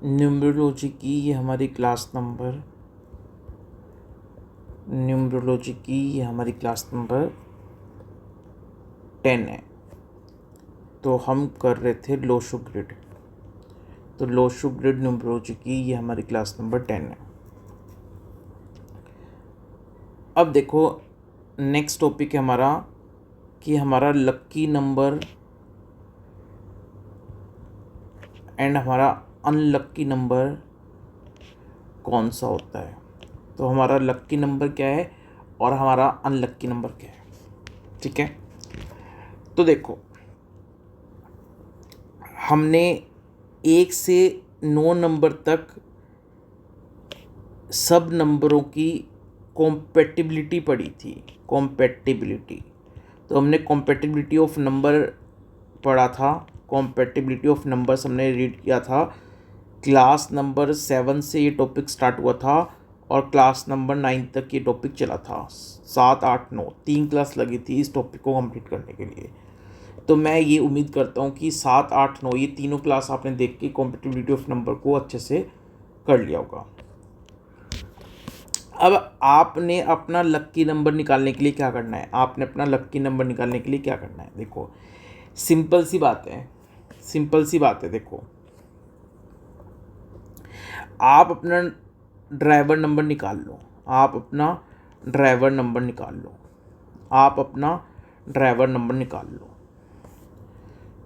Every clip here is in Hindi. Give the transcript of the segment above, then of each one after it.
न्यूमरोलॉजी की ये हमारी क्लास नंबर 10 है। तो हम कर रहे थे लोशो ग्रिड। तो लोशो ग्रिड न्यूमरोलॉजी की ये हमारी क्लास नंबर 10 है। अब देखो नेक्स्ट टॉपिक है हमारा कि हमारा लक्की नंबर एंड हमारा अनलक्की नंबर कौन सा होता है। तो हमारा लक्की नंबर क्या है और हमारा अनलक्की नंबर क्या है। ठीक है, तो देखो हमने 1 से 9 नंबर तक सब नंबरों की कॉम्पेटिबिलिटी पढ़ी थी। कॉम्पेटिबिलिटी, तो हमने कॉम्पेटिबिलिटी ऑफ नंबर पढ़ा था। कॉम्पेटिबिलिटी ऑफ नंबर्स हमने रीड किया था। क्लास नंबर 7 से ये टॉपिक स्टार्ट हुआ था और क्लास नंबर 9 तक ये टॉपिक चला था। 7, 8, 9 3 क्लास लगी थी इस टॉपिक को कंप्लीट करने के लिए। तो मैं ये उम्मीद करता हूँ कि 7, 8, 9 ये तीनों क्लास आपने देख के कॉम्पेटिबिलिटी ऑफ नंबर को अच्छे से कर लिया होगा। अब आपने अपना लक्की नंबर निकालने के लिए क्या करना है। आपने अपना लक्की नंबर निकालने के लिए क्या करना है, देखो सिंपल सी बात है। देखो आप अपना ड्राइवर नंबर निकाल लो।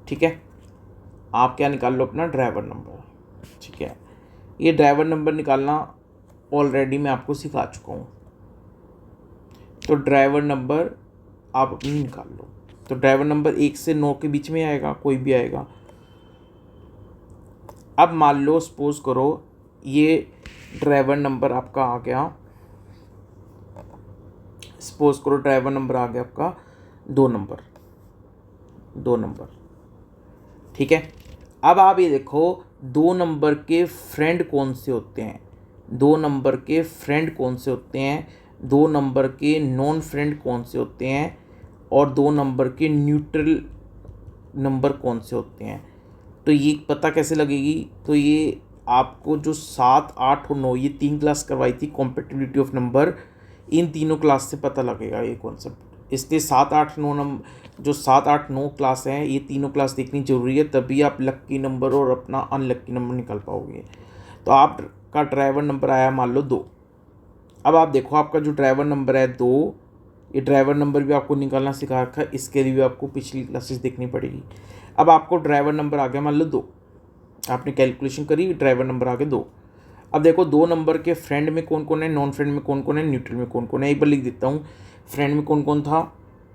ठीक है, आप क्या निकाल लो, अपना ड्राइवर नंबर। ठीक है, ये ड्राइवर नंबर निकालना ऑलरेडी मैं आपको सिखा चुका हूँ। तो ड्राइवर नंबर आप अपनी निकाल लो। तो ड्राइवर नंबर 1 से 9 के बीच में आएगा, कोई भी आएगा। अब मान लो सपोज करो ये ड्राइवर नंबर आपका आ गया, सपोज करो ड्राइवर नंबर आ गया आपका 2 नंबर। ठीक है, अब आप ये देखो 2 नंबर के फ्रेंड कौन से होते हैं, 2 नंबर के फ्रेंड कौन से होते हैं, 2 नंबर के नॉन फ्रेंड कौन से होते हैं और 2 नंबर के न्यूट्रल नंबर कौन से होते हैं। तो ये पता कैसे लगेगी, तो ये आपको जो 7, 8 और 9 ये 3 क्लास करवाई थी कॉम्पेटिबिलिटी ऑफ नंबर, इन तीनों क्लास से पता लगेगा ये कॉन्सेप्ट। इसलिए 7, 8, 9 नंबर जो 7, 8, 9 क्लास हैं ये तीनों क्लास देखनी जरूरी है, तभी आप लक्की नंबर और अपना अनलक्की नंबर निकाल पाओगे। तो आपका ड्राइवर नंबर आया मान लो 2। अब आप देखो आपका जो ड्राइवर नंबर है 2, ये ड्राइवर नंबर भी आपको निकालना सिखा रखा है, इसके लिए भी आपको पिछली क्लासेस देखनी पड़ेगी। अब आपको ड्राइवर नंबर आ गया मान लो 2, आपने कैलकुलेशन करी, ड्राइवर नंबर आ गया 2। अब देखो 2 नंबर के फ्रेंड में कौन कौन है, नॉन फ्रेंड में कौन कौन है, न्यूट्रल में कौन कौन है। एक बार लिख देता हूँ फ्रेंड में कौन कौन था।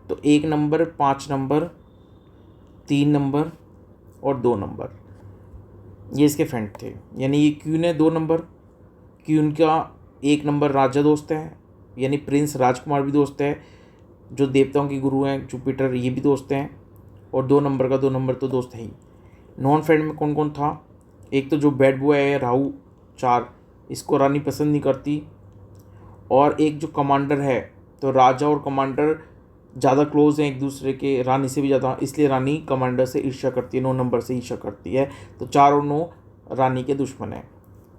तो 1 नंबर, 5 नंबर, 3 नंबर और 2 नंबर, ये इसके फ्रेंड थे। यानी ये क्यून है 2 नंबर, क्यून का 1 नंबर राजा दोस्त है, यानी प्रिंस राजकुमार भी दोस्त है, जो देवताओं के गुरु हैं जुपिटर, ये भी दोस्त हैं। और 2 नंबर का 2 नंबर तो दोस्त है ही। नॉन फ्रेंड में कौन कौन था, एक तो जो बैड बॉय है राहु 4, इसको रानी पसंद नहीं करती। और एक जो कमांडर है, तो राजा और कमांडर ज़्यादा क्लोज हैं एक दूसरे के, रानी से भी ज़्यादा, इसलिए रानी कमांडर से ईर्ष्या करती है, 9 नंबर से ईर्ष्या करती है। तो 4 और 9 रानी के दुश्मन हैं।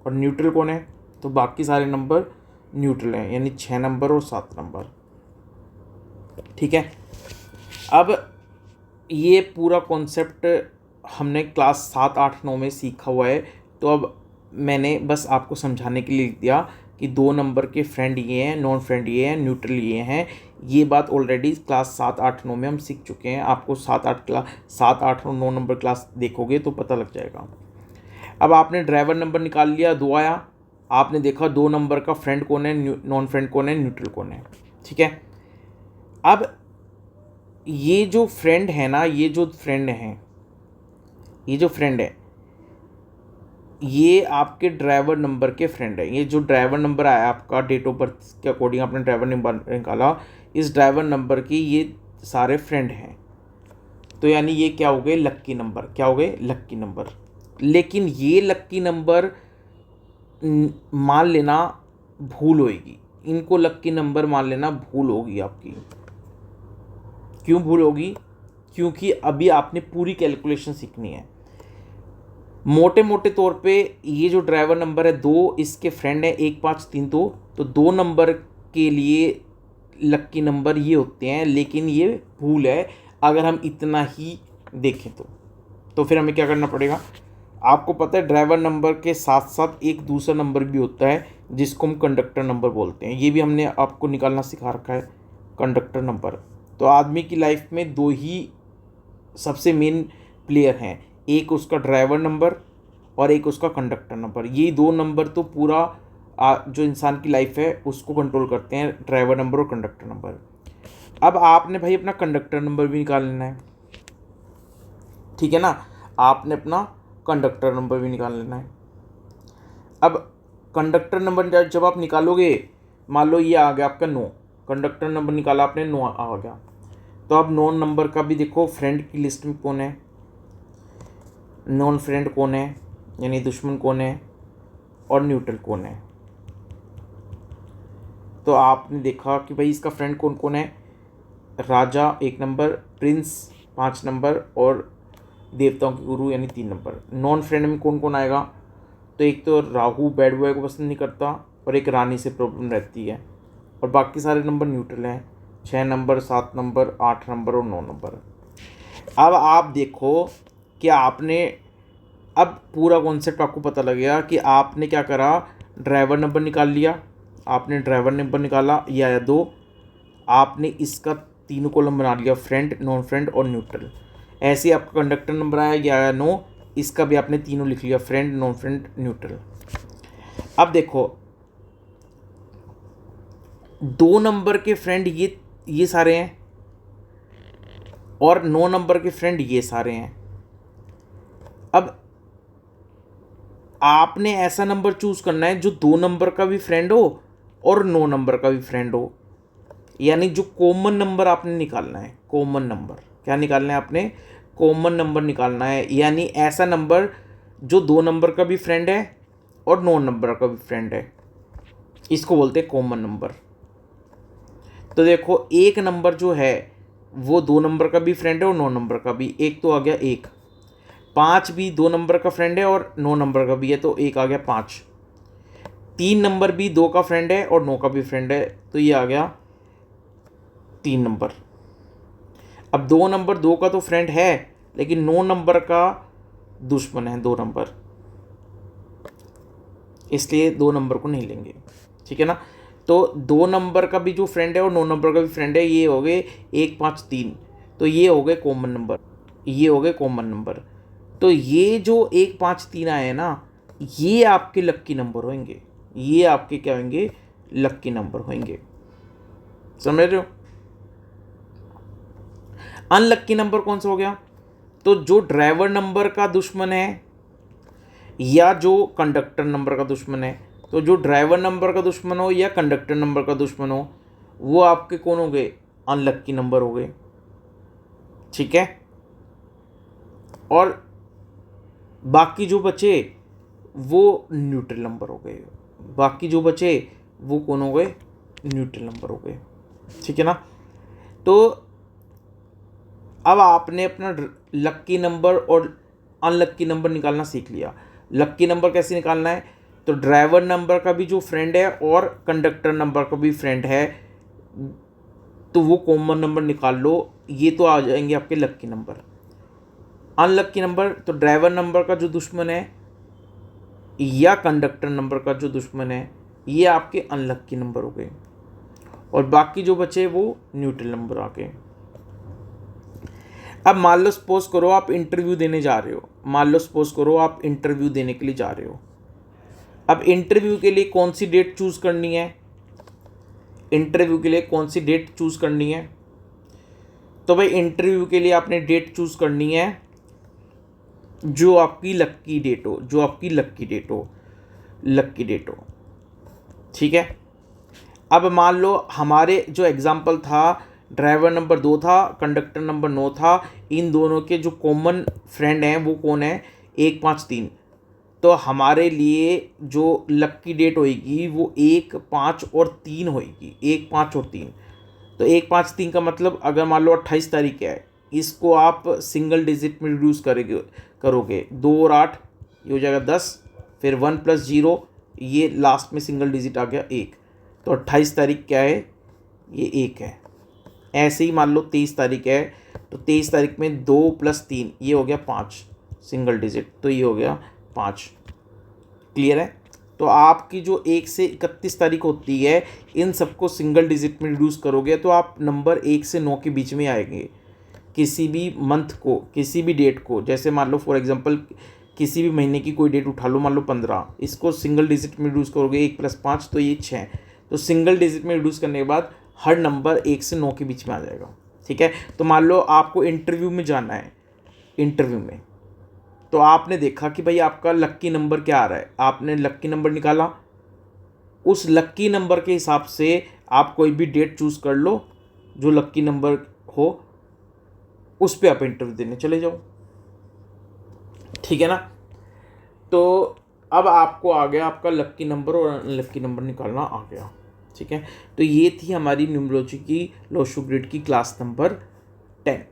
और न्यूट्रल कौन है, तो बाकी सारे नंबर न्यूट्रल हैं, यानी 6 नंबर और 7 नंबर। ठीक है, अब ये पूरा कॉन्सेप्ट हमने क्लास 7, 8, 9 में सीखा हुआ है। तो अब मैंने बस आपको समझाने के लिए लिख दिया कि 2 नंबर के फ्रेंड ये हैं, नॉन फ्रेंड ये हैं, न्यूट्रल ये हैं। ये बात ऑलरेडी क्लास 7, 8, 9 में हम सीख चुके हैं। आपको 7, 8 और 9 नंबर क्लास देखोगे तो पता लग जाएगा। अब आपने ड्राइवर नंबर निकाल लिया, 2 आया। आपने देखा 2 नंबर का फ्रेंड कौन है, नॉन फ्रेंड कौन है, न्यूट्रल कौन है। ठीक है, अब ये जो फ्रेंड है ना, ये जो फ्रेंड है ये आपके ड्राइवर नंबर के फ्रेंड है। ये जो ड्राइवर नंबर आया आपका डेट ऑफ बर्थ के अकॉर्डिंग आपने ड्राइवर नंबर निकाला, इस ड्राइवर नंबर की ये सारे फ्रेंड हैं। तो यानी ये क्या हो गए, लक्की नंबर। क्या हो गए, लक्की नंबर। लेकिन ये लक्की नंबर मान लेना भूल होगी, इनको लक्की नंबर मान लेना भूल होगी आपकी। क्यों भूल होगी, क्योंकि अभी आपने पूरी कैलकुलेशन सीखनी है। मोटे मोटे तौर पे ये जो ड्राइवर नंबर है दो, इसके फ्रेंड है 1 5 3, तो 2 नंबर के लिए लक्की नंबर ये होते हैं, लेकिन ये भूल है अगर हम इतना ही देखें तो फिर हमें क्या करना पड़ेगा। आपको पता है ड्राइवर नंबर के साथ साथ एक दूसरा नंबर भी होता है जिसको हम कंडक्टर नंबर बोलते हैं, ये भी हमने आपको निकालना सिखा रखा है, कंडक्टर नंबर। तो आदमी की लाइफ में दो ही सबसे मेन प्लेयर हैं, एक उसका ड्राइवर नंबर और एक उसका कंडक्टर नंबर। ये दो नंबर तो पूरा जो इंसान की लाइफ है उसको कंट्रोल करते हैं, ड्राइवर नंबर और कंडक्टर नंबर। अब आपने भाई अपना कंडक्टर नंबर भी निकाल लेना है, ठीक है ना, आपने अपना कंडक्टर नंबर भी निकाल लेना है। अब कंडक्टर नंबर जब आप निकालोगे, मान लो ये आ गया आपका 9, कंडक्टर नंबर निकाला आपने 9 आ गया, तो अब 9 नंबर का भी देखो फ्रेंड की लिस्ट में कौन है, नॉन फ्रेंड कौन है यानी दुश्मन कौन है, और न्यूट्रल कौन है। तो आपने देखा कि भाई इसका फ्रेंड कौन कौन है, राजा 1 नंबर, प्रिंस 5 नंबर और देवताओं के गुरु यानी 3 नंबर। नॉन फ्रेंड में कौन कौन आएगा, तो एक तो राहु बैड बॉय को पसंद नहीं करता और एक रानी से प्रॉब्लम रहती है, और बाकी सारे नंबर न्यूट्रल हैं, 6 नंबर 7 नंबर 8 नंबर और 9 नंबर। अब आप देखो कि आपने अब पूरा कॉन्सेप्ट आपको पता लग गया कि आपने क्या करा, ड्राइवर नंबर निकाल लिया, आपने ड्राइवर नंबर निकाला, ये आया 2, आपने इसका तीनों कॉलम बना लिया, फ्रेंड नॉन फ्रेंड और न्यूट्रल। ऐसे ही आपका कंडक्टर नंबर आया, ये आया 9, इसका भी आपने तीनों लिख लिया, फ्रेंड नॉन फ्रेंड न्यूट्रल। अब देखो 2 नंबर के फ्रेंड ये सारे हैं और 9 नंबर के फ्रेंड ये सारे हैं। अब आपने ऐसा नंबर चूज करना है जो 2 नंबर का भी फ्रेंड हो और 9 नंबर का भी फ्रेंड हो, यानी जो कॉमन नंबर आपने निकालना है। कॉमन नंबर क्या निकालना है आपने, कॉमन नंबर निकालना है, यानी ऐसा नंबर जो 2 नंबर का भी फ्रेंड है और 9 नंबर का भी फ्रेंड है, इसको बोलते हैं कॉमन नंबर। तो देखो एक नंबर जो है वो 2 नंबर का भी फ्रेंड है और 9 नंबर का भी, एक तो आ गया 1। 5 भी 2 नंबर का फ्रेंड है और 9 नंबर का भी है, तो एक आ गया 5। 3 नंबर भी 2 का फ्रेंड है और 9 का भी फ्रेंड है, तो ये आ गया 3 नंबर। अब 2 नंबर 2 का तो फ्रेंड है लेकिन 9 नंबर का दुश्मन है 2 नंबर, इसलिए 2 नंबर को नहीं लेंगे, ठीक है ना। तो 2 नंबर का भी जो फ्रेंड है और 9 नंबर का भी फ्रेंड है, ये हो गए 1 5 3, तो ये हो गए कॉमन नंबर, ये हो गए कॉमन नंबर। तो ये जो 1 5 3 आए हैं ना, ये आपके लक्की नंबर होंगे, ये आपके क्या होंगे, लक्की नंबर होंगे, समझ रहे हो। अनलक्की नंबर कौन सा हो गया, तो जो ड्राइवर नंबर का दुश्मन है या जो कंडक्टर नंबर का दुश्मन है, तो जो ड्राइवर नंबर का दुश्मन हो या कंडक्टर नंबर का दुश्मन हो, वो आपके कौन हो गए, अनलक्की नंबर हो गए, ठीक है। और बाकी जो बचे वो न्यूट्रल नंबर हो गए, बाकी जो बचे वो कौन हो गए, न्यूट्रल नंबर हो गए, ठीक है ना। तो अब आपने अपना लक्की नंबर और अनलक्की नंबर निकालना सीख लिया। लक्की नंबर कैसे निकालना है, तो ड्राइवर नंबर का भी जो फ्रेंड है और कंडक्टर नंबर का भी फ्रेंड है, तो वो कॉमन नंबर निकाल लो, ये तो आ जाएंगे आपके लक्की नंबर। अनलक्की नंबर, तो ड्राइवर नंबर का जो दुश्मन है या कंडक्टर नंबर का जो दुश्मन है, ये आपके अनलक्की नंबर हो गए, और बाकी जो बचे वो न्यूट्रल नंबर आ गए। अब मान लो सपोज करो आप इंटरव्यू देने जा रहे हो, मान लो सपोज करो आप इंटरव्यू देने के लिए जा रहे हो। अब इंटरव्यू के लिए कौन सी डेट चूज़ करनी है, इंटरव्यू के लिए कौन सी डेट चूज़ करनी है, तो भाई इंटरव्यू के लिए आपने डेट चूज़ करनी है जो आपकी लक्की डेट हो, जो आपकी लक्की डेट हो, लक्की डेट हो, ठीक है। अब मान लो हमारे जो एग्जाम्पल था, ड्राइवर नंबर 2 था, कंडक्टर नंबर 9 था, इन दोनों के जो कॉमन फ्रेंड हैं वो कौन है, 1 5 3। तो हमारे लिए जो लक्की डेट होएगी वो 1 5 और 3 होएगी, 1 5 और 3। तो 1 5 3 का मतलब अगर मान लो 28 तारीख है, इसको आप सिंगल डिजिट में रिड्यूस करोगे 2 और 8 ये हो जाएगा 10, फिर 1 + 0, ये लास्ट में सिंगल डिजिट आ गया 1, तो 28 तारीख क्या है, ये 1 है। ऐसे ही मान लो 23 तारीख है, तो 23 तारीख में 2 + 3, ये हो गया 5 सिंगल डिजिट, तो ये हो गया 5। क्लियर है? तो आपकी जो 1 से 31 तारीख होती है, इन सबको सिंगल डिजिट में रिड्यूस करोगे तो आप नंबर 1 से 9 के बीच में आएंगे। किसी भी मंथ को, किसी भी डेट को, जैसे मान लो फॉर एग्जांपल किसी भी महीने की कोई डेट उठा लो, मान लो 15, इसको सिंगल डिजिट में रिड्यूस करोगे 1 + 5, तो ये 6। तो सिंगल डिजिट में रिड्यूस करने के बाद हर नंबर 1 से 9 के बीच में आ जाएगा। ठीक है? तो मान लो आपको इंटरव्यू में जाना है, इंटरव्यू में तो आपने देखा कि भाई आपका लक्की नंबर क्या आ रहा है, आपने लक्की नंबर निकाला, उस लक्की नंबर के हिसाब से आप कोई भी डेट चूज़ कर लो जो लक्की नंबर हो, उस पे आप इंटरव्यू देने चले जाओ। ठीक है ना? तो अब आपको आ गया आपका लक्की नंबर और अनलक्की नंबर निकालना आ गया। ठीक है? तो ये थी हमारी न्यूमरोलॉजी की लोशो ग्रिड की क्लास नंबर 10।